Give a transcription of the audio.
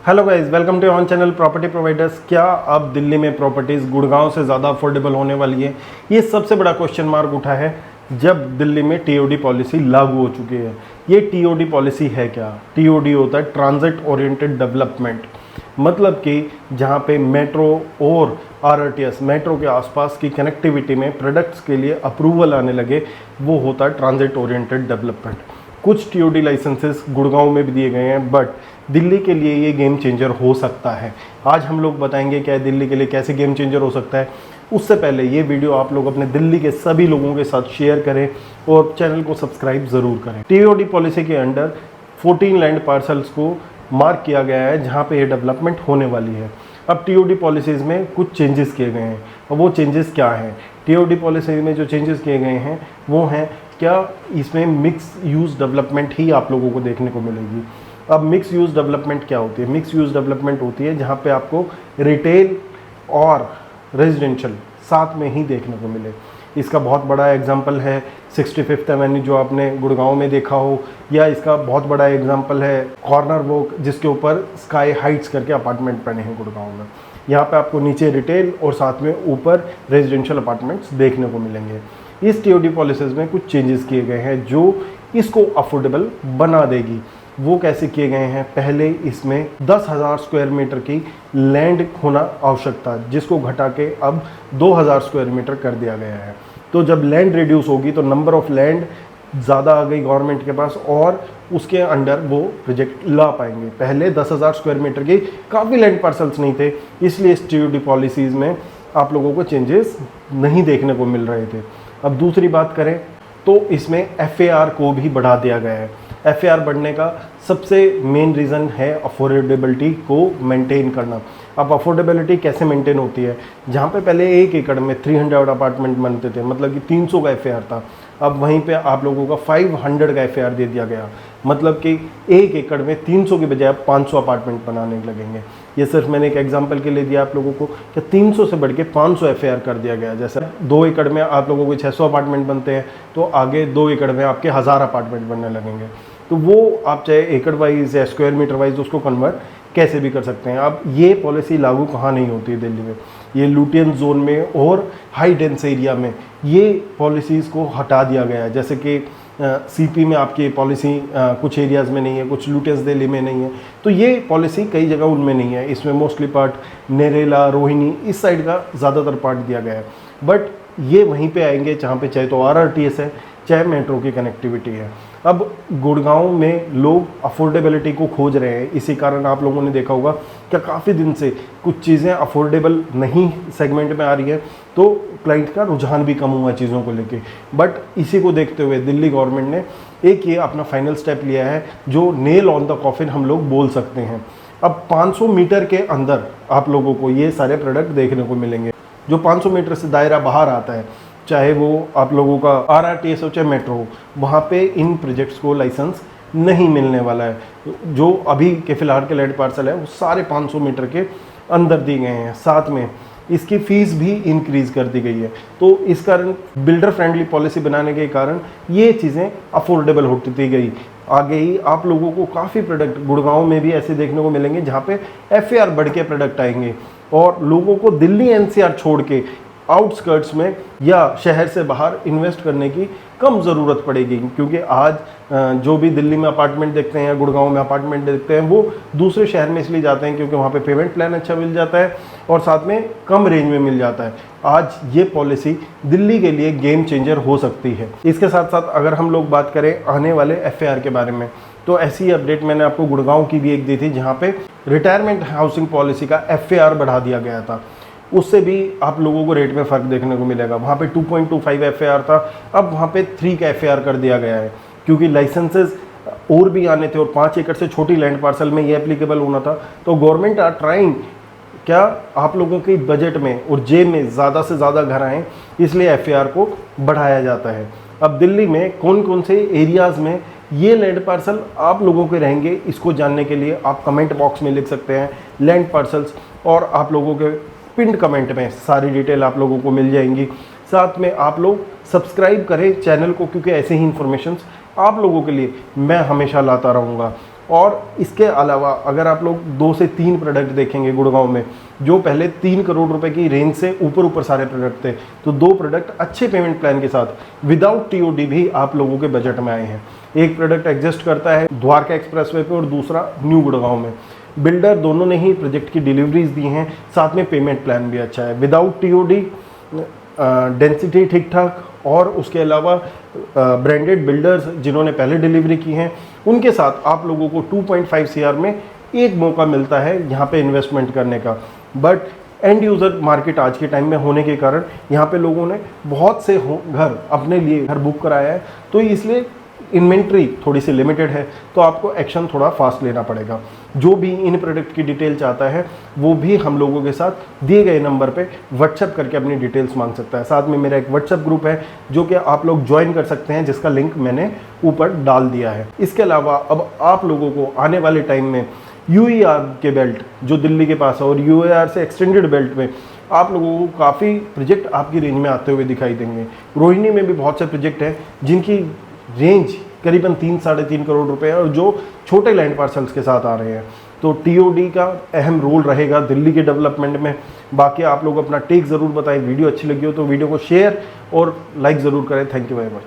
Hello guys, welcome to on channel property providers. क्या अब दिल्ली में प्रॉपर्टीज़ गुड़गांव से ज़्यादा अफोर्डेबल होने वाली है? ये सबसे बड़ा क्वेश्चन मार्क उठा है जब दिल्ली में टीओडी पॉलिसी लागू हो चुकी है। ये टीओडी पॉलिसी है क्या? टीओडी होता है ट्रांजिट ओरिएंटेड डेवलपमेंट, मतलब कि जहाँ पे मेट्रो और आरटीएस मेट्रो के आसपास की कनेक्टिविटी में प्रोडक्ट्स के लिए अप्रूवल आने लगे, वो होता है ट्रांजिट ओरिएंटेड डेवलपमेंट। कुछ टीओडी लाइसेंसेस गुड़गांव में भी दिए गए हैं, बट दिल्ली के लिए ये गेम चेंजर हो सकता है। आज हम लोग बताएंगे क्या दिल्ली के लिए कैसे गेम चेंजर हो सकता है। उससे पहले ये वीडियो आप लोग अपने दिल्ली के सभी लोगों के साथ शेयर करें और चैनल को सब्सक्राइब ज़रूर करें। टीओडी पॉलिसी के अंडर 14 लैंड पार्सल्स को मार्क किया गया है जहाँ पे ये डेवलपमेंट होने वाली है। अब टीओडी पॉलिसीज़ में कुछ चेंजेस किए गए हैं, और वो चेंजेस क्या हैं? टीओडी पॉलिसी में जो चेंजेस किए गए हैं वो हैं क्या, इसमें मिक्स यूज़ डेवलपमेंट ही आप लोगों को देखने को मिलेगी। अब मिक्स यूज़ डेवलपमेंट क्या होती है? मिक्स यूज़ डेवलपमेंट होती है जहाँ पे आपको रिटेल और रेजिडेंशियल साथ में ही देखने को मिले। इसका बहुत बड़ा एग्जांपल है 65th एवेन्यू जो आपने गुड़गांव में देखा हो, या इसका बहुत बड़ा एग्जांपल है कॉर्नर वॉक जिसके ऊपर स्काई हाइट्स करके अपार्टमेंट बने हैं गुड़गांव में। यहाँ पे आपको नीचे रिटेल और साथ में ऊपर रेजिडेंशियल अपार्टमेंट्स देखने को मिलेंगे। इस टीओडी पॉलिसीज़ में कुछ चेंजेस किए गए हैं जो इसको अफोर्डेबल बना देगी। वो कैसे किए गए हैं? पहले इसमें 10,000 स्क्वायर मीटर की लैंड होना आवश्यक था, जिसको घटा के अब 2,000 स्क्वायर मीटर कर दिया गया है। तो जब लैंड रिड्यूस होगी तो नंबर ऑफ लैंड ज़्यादा आ गई गवर्नमेंट के पास और उसके अंडर वो प्रोजेक्ट ला पाएंगे। पहले 10,000 स्क्वायर मीटर की काफ़ी लैंड पार्सल्स नहीं थे, इसलिए इस टीओडी पॉलिसीज़ में आप लोगों को चेंजेस नहीं देखने को मिल रहे थे। अब दूसरी बात करें तो इसमें एफएआर को भी बढ़ा दिया गया है। एफएआर बढ़ने का सबसे मेन रीज़न है अफोर्डेबिलिटी को मेंटेन करना। अब अफोर्डेबिलिटी कैसे मेंटेन होती है? जहाँ पे पहले 1 एकड़ में 300 अपार्टमेंट बनते थे, मतलब कि 300 का एफएआर था, अब वहीं पे आप लोगों का 500 का एफएआर दे दिया गया, मतलब कि 1 एकड़ में 300 के बजाय 500 अपार्टमेंट बनाने लगेंगे। ये सिर्फ मैंने एक एग्जांपल के लिए दिया आप लोगों को कि 300 से बढ़ के 500 एफएआर कर दिया गया। जैसे 2 एकड़ में आप लोगों को 600 अपार्टमेंट बनते हैं, तो आगे 2 एकड़ में आपके 1000 अपार्टमेंट बनने लगेंगे। तो वो आप चाहे एकड़ वाइज या स्क्वायर मीटर वाइज उसको कन्वर्ट कैसे भी कर सकते हैं। अब ये पॉलिसी लागू कहाँ नहीं होती है दिल्ली में? ये लुटियन जोन में और हाई डेंस एरिया में ये पॉलिसीज़ को हटा दिया गया है। जैसे कि सीपी में आपकी पॉलिसी कुछ एरियाज़ में नहीं है, कुछ लुटियंस दिल्ली में नहीं है, तो ये पॉलिसी कई जगह उनमें नहीं है। इसमें मोस्टली पार्ट नेरेला, रोहिणी इस साइड का ज़्यादातर पार्ट दिया गया है, बट ये वहीं पे आएंगे जहाँ पे चाहे तो आरटीएस है, चाहे मेट्रो की कनेक्टिविटी है। अब गुड़गांव में लोग अफोर्डेबिलिटी को खोज रहे हैं, इसी कारण आप लोगों ने देखा होगा कि काफ़ी दिन से कुछ चीज़ें अफोर्डेबल नहीं सेगमेंट में आ रही है, तो क्लाइंट का रुझान भी कम हुआ चीज़ों को लेके। बट इसी को देखते हुए दिल्ली गवर्नमेंट ने एक ये अपना फाइनल स्टेप लिया है जो नेल ऑन द कॉफिन हम लोग बोल सकते हैं। अब 500 मीटर के अंदर आप लोगों को ये सारे प्रोडक्ट देखने को मिलेंगे। जो 500 मीटर से दायरा बाहर आता है, चाहे वो आप लोगों का आरटीएस हो चाहे मेट्रो हो, वहाँ पे इन प्रोजेक्ट्स को लाइसेंस नहीं मिलने वाला है। जो अभी के फिलहाल के लैंड पार्सल है वो सारे 500 मीटर के अंदर दिए गए हैं। साथ में इसकी फ़ीस भी इंक्रीज़ कर दी गई है। तो इस कारण बिल्डर फ्रेंडली पॉलिसी बनाने के कारण ये चीज़ें अफोर्डेबल होती गई। आगे ही आप लोगों को काफ़ी प्रोडक्ट गुड़गांव में भी ऐसे देखने को मिलेंगे जहाँ पे एफएआर बढ़ के प्रोडक्ट आएंगे और लोगों को दिल्ली एनसीआर छोड़ के आउटस्कर्ट्स में या शहर से बाहर इन्वेस्ट करने की कम ज़रूरत पड़ेगी, क्योंकि आज जो भी दिल्ली में अपार्टमेंट देखते हैं या गुड़गांव में अपार्टमेंट देखते हैं वो दूसरे शहर में इसलिए जाते हैं क्योंकि वहाँ पे पेमेंट प्लान अच्छा मिल जाता है और साथ में कम रेंज में मिल जाता है। आज ये पॉलिसी दिल्ली के लिए गेम चेंजर हो सकती है। इसके साथ साथ अगर हम लोग बात करें आने वाले एफएआर के बारे में, तो ऐसी अपडेट मैंने आपको गुड़गांव की भी एक दी थी जहाँ पे रिटायरमेंट हाउसिंग पॉलिसी का एफएआर बढ़ा दिया गया था। उससे भी आप लोगों को रेट में फ़र्क देखने को मिलेगा। वहाँ पे 2.25 एफएआर था, अब वहाँ पे 3 का एफएआर कर दिया गया है, क्योंकि लाइसेंसेस और भी आने थे और 5 एकड़ से छोटी लैंड पार्सल में ये एप्लीकेबल होना था। तो गवर्नमेंट आर ट्राइंग क्या आप लोगों के बजट में और जेब में ज़्यादा से ज़्यादा घर आएँ, इसलिए एफएआर को बढ़ाया जाता है। अब दिल्ली में कौन कौन से एरियाज़ में ये लैंड पार्सल आप लोगों के रहेंगे, इसको जानने के लिए आप कमेंट बॉक्स में लिख सकते हैं लैंड पार्सल्स, और आप लोगों के पिंड कमेंट में सारी डिटेल आप लोगों को मिल जाएंगी। साथ में आप लोग सब्सक्राइब करें चैनल को, क्योंकि ऐसे ही इन्फॉर्मेशंस आप लोगों के लिए मैं हमेशा लाता रहूँगा। और इसके अलावा अगर आप लोग 2 से 3 प्रोडक्ट देखेंगे गुड़गांव में, जो पहले 3 करोड़ रुपए की रेंज से ऊपर सारे प्रोडक्ट थे, तो 2 प्रोडक्ट अच्छे पेमेंट प्लान के साथ विदाउट टीओडी भी आप लोगों के बजट में आए हैं। एक प्रोडक्ट एग्जिस्ट करता है द्वारका एक्सप्रेसवे पे और दूसरा न्यू गुड़गांव में। बिल्डर दोनों ने ही प्रोजेक्ट की डिलीवरीज दी हैं, साथ में पेमेंट प्लान भी अच्छा है। विदाउट टीओडी डेंसिटी ठीक ठाक, और उसके अलावा ब्रांडेड बिल्डर्स जिन्होंने पहले डिलीवरी की हैं उनके साथ आप लोगों को 2.5 CR में एक मौका मिलता है यहाँ पे इन्वेस्टमेंट करने का। बट एंड यूज़र मार्केट आज के टाइम में होने के कारण यहाँ पे लोगों ने बहुत से घर अपने लिए घर बुक कराया है, तो इसलिए इन्वेंट्री थोड़ी सी लिमिटेड है, तो आपको एक्शन थोड़ा फास्ट लेना पड़ेगा। जो भी इन प्रोडक्ट की डिटेल चाहता है वो भी हम लोगों के साथ दिए गए नंबर पे व्हाट्सएप करके अपनी डिटेल्स मांग सकता है। साथ में मेरा एक व्हाट्सएप ग्रुप है जो कि आप लोग ज्वाइन कर सकते हैं, जिसका लिंक मैंने ऊपर डाल दिया है। इसके अलावा अब आप लोगों को आने वाले टाइम में UER के बेल्ट जो दिल्ली के पास है और UER से एक्सटेंडेड बेल्ट में आप लोगों को काफ़ी प्रोजेक्ट आपकी रेंज में आते हुए दिखाई देंगे। रोहिणी में भी बहुत से प्रोजेक्ट हैं जिनकी रेंज करीबन 3-3.5 करोड़ रुपए है और जो छोटे लैंड पार्सल्स के साथ आ रहे हैं। तो टीओडी का अहम रोल रहेगा दिल्ली के डेवलपमेंट में। बाकी आप लोग अपना टेक ज़रूर बताएं। वीडियो अच्छी लगी हो तो वीडियो को शेयर और लाइक ज़रूर करें। Thank you very much.